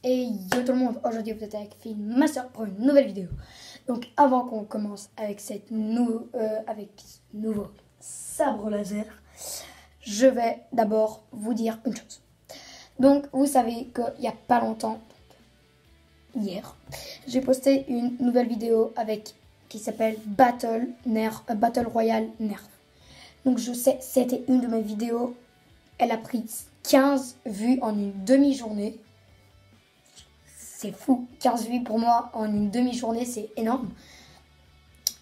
Et yo tout le monde, aujourd'hui vous êtes avec Phil Master pour une nouvelle vidéo. Donc avant qu'on commence avec nouveau sabre laser, je vais d'abord vous dire une chose. Donc vous savez qu'il n'y a pas longtemps, hier, j'ai posté une nouvelle vidéo qui s'appelle Battle Royale Nerf. Donc je sais, c'était une de mes vidéos, elle a pris 15 vues en une demi-journée. C'est fou, 15 vues pour moi en une demi-journée, c'est énorme.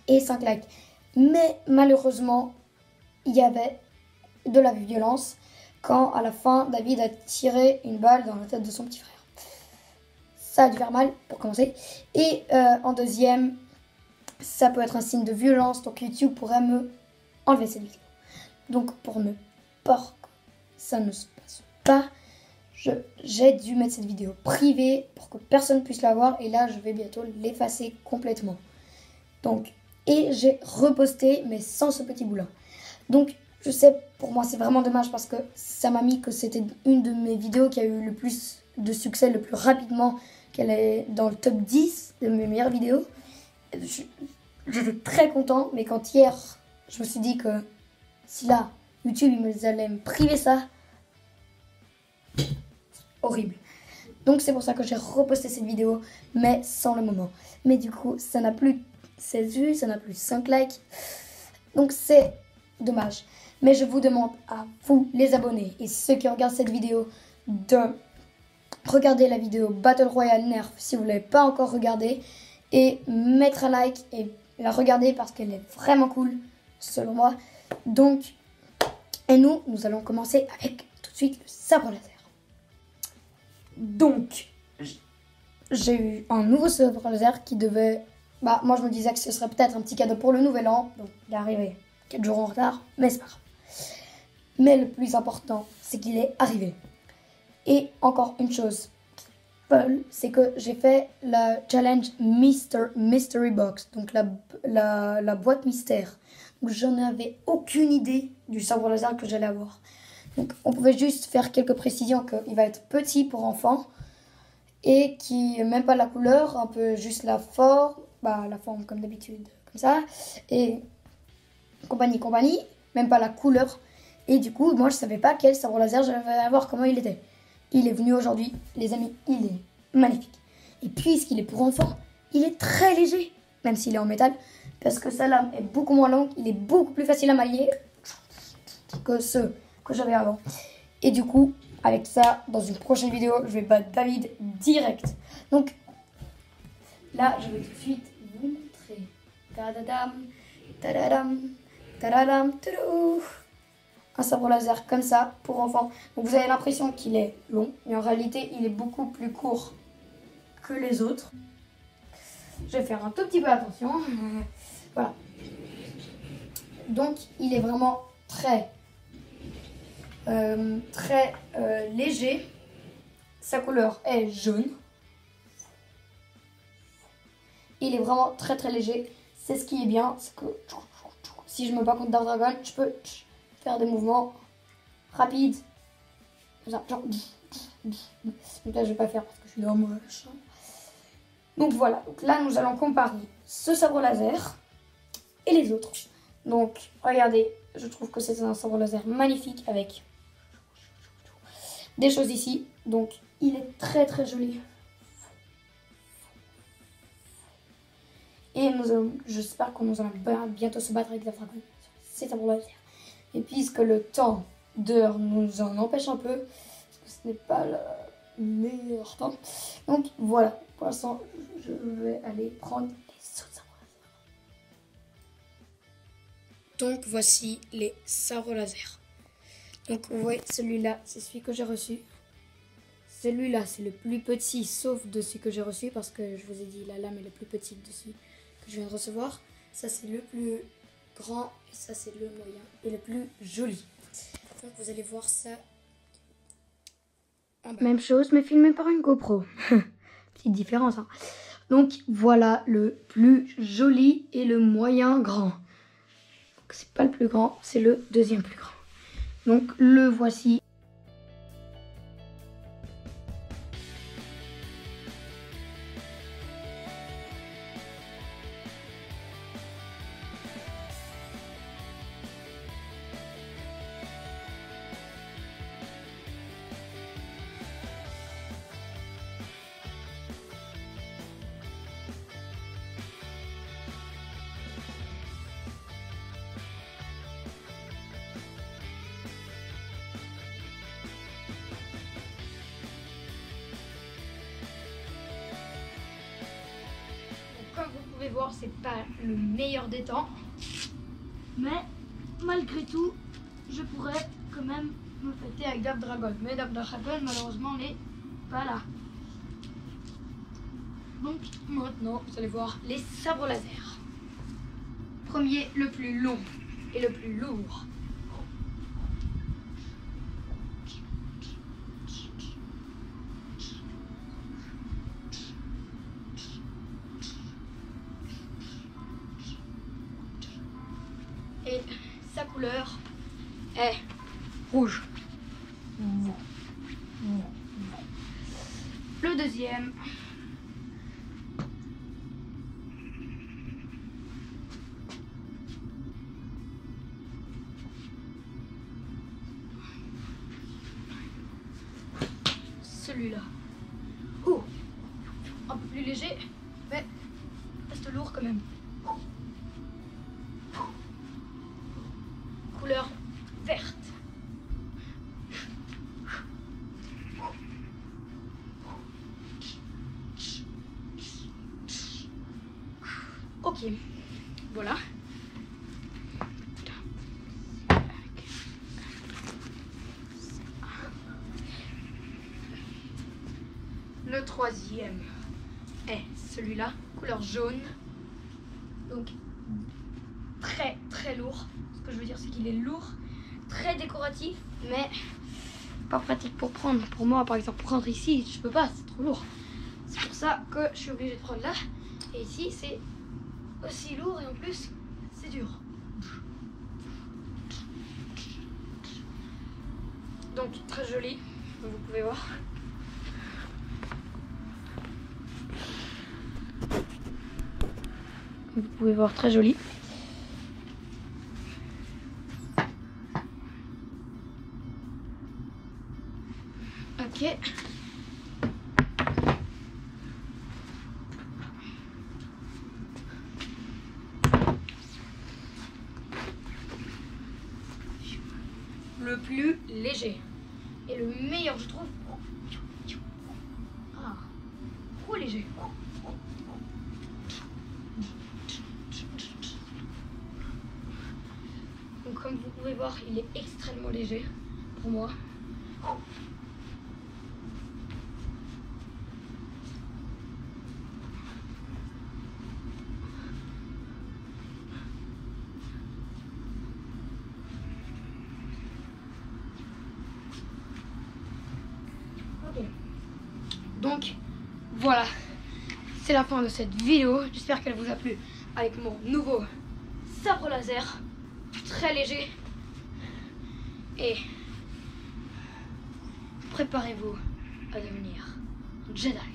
Et 5 likes. Mais malheureusement, il y avait de la violence quand à la fin, David a tiré une balle dans la tête de son petit frère. Ça a dû faire mal pour commencer. Et en deuxième, ça peut être un signe de violence, donc YouTube pourrait me enlever cette vidéo. Donc pour ne pas que ça ne se passe pas, j'ai dû mettre cette vidéo privée pour que personne ne puisse la voir. Et là, je vais bientôt l'effacer complètement. Donc, et j'ai reposté, mais sans ce petit bout-là. Donc, je sais, pour moi, c'est vraiment dommage parce que ça m'a mis que c'était une de mes vidéos qui a eu le plus de succès le plus rapidement, qu'elle est dans le top 10 de mes meilleures vidéos. J'étais très content, mais quand hier, je me suis dit que si là, YouTube, allait me priver ça, horrible. Donc c'est pour ça que j'ai reposté cette vidéo, mais sans le moment. Mais du coup, ça n'a plus 16 vues, ça n'a plus 5 likes. Donc c'est dommage. Mais je vous demande à vous, les abonnés, et ceux qui regardent cette vidéo, de regarder la vidéo Battle Royale Nerf si vous ne l'avez pas encore regardée. Et mettre un like et la regarder parce qu'elle est vraiment cool, selon moi. Donc, et nous allons commencer avec tout de suite le sabre laser. Donc, j'ai eu un nouveau sabre laser qui devait... moi, je me disais que ce serait peut-être un petit cadeau pour le nouvel an. Donc, il est arrivé 4 jours en retard, mais c'est pas grave. Mais le plus important, c'est qu'il est arrivé. Et encore une chose, c'est que j'ai fait la challenge Mystery Box. Donc, la boîte mystère. Donc, j'en avais aucune idée du sabre laser que j'allais avoir. Donc, on pouvait juste faire quelques précisions qu'il va être petit pour enfants et qui même pas la couleur, un peu juste la forme, la forme comme d'habitude, comme ça, et compagnie, même pas la couleur. Et du coup, moi, je savais pas quel sabre laser j'allais avoir, comment il était. Il est venu aujourd'hui, les amis, il est magnifique. Et puisqu'il est pour enfants, il est très léger, même s'il est en métal, parce que sa lame est beaucoup moins longue, il est beaucoup plus facile à manier que ceux que j'avais avant. Et du coup, avec ça, dans une prochaine vidéo, je vais battre David direct. Donc, là, je vais tout de suite vous montrer. Tadadam, tadadam, tadadam, tudou. Un sabre laser comme ça, pour enfants. Donc, vous avez l'impression qu'il est long, mais en réalité, il est beaucoup plus court que les autres. Je vais faire un tout petit peu attention. Voilà. Donc, il est vraiment très léger. Sa couleur est jaune. Il est vraiment très très léger. C'est ce qui est bien, c'est que si je me bats contre Dark Dragon, je peux faire des mouvements rapides. Donc là je vais pas faire parce que je suis dans moche. Donc voilà, donc là nous allons comparer ce sabre laser et les autres. Donc regardez, je trouve que c'est un sabre laser magnifique avec des choses ici. Donc il est très très joli. Et j'espère qu'on nous allons bientôt se battre avec la dragon. C'est un sabre laser. Et puisque le temps d'heure nous en empêche un peu, parce que ce n'est pas le meilleur temps. Donc voilà, pour l'instant je vais aller prendre les autres sabres laser. Donc voici les sabres laser. Donc vous voyez, celui-là, c'est celui que j'ai reçu. Celui-là, c'est le plus petit, sauf de celui que j'ai reçu, parce que je vous ai dit, la lame est le plus petite de celui que je viens de recevoir. Ça, c'est le plus grand, et ça, c'est le moyen, et le plus joli. Donc vous allez voir ça. Même chose, mais filmé par une GoPro. Petite différence, hein. Donc voilà le plus joli et le moyen grand. Donc c'est pas le plus grand, c'est le deuxième plus grand. Donc le voici. voir, c'est pas le meilleur des temps. Mais malgré tout, je pourrais quand même me fêter avec Dab Dragon. Mais Dab Dragon, malheureusement, n'est pas là. Donc maintenant, vous allez voir les sabres laser. Premier, le plus long et le plus lourd. Et sa couleur est rouge. Le deuxième, celui-là, un peu plus léger, mais reste lourd quand même. Couleur verte. Ok, voilà. Le troisième est celui-là, couleur jaune. Donc très très lourd. Ce que je veux dire, c'est qu'il est lourd, très décoratif, mais pas pratique pour prendre. Pour moi, par exemple, prendre ici, je peux pas, c'est trop lourd. C'est pour ça que je suis obligée de prendre là. Et ici, c'est aussi lourd et en plus, c'est dur. Donc très joli, comme vous pouvez voir. Vous pouvez voir, très joli. Ok. Le plus léger et le meilleur, je trouve. Ah, trop léger. Donc comme vous pouvez voir, il est extrêmement léger pour moi. Ok. Donc voilà, c'est la fin de cette vidéo. J'espère qu'elle vous a plu avec mon nouveau sabre laser. Très léger. Et préparez-vous à devenir Jedi.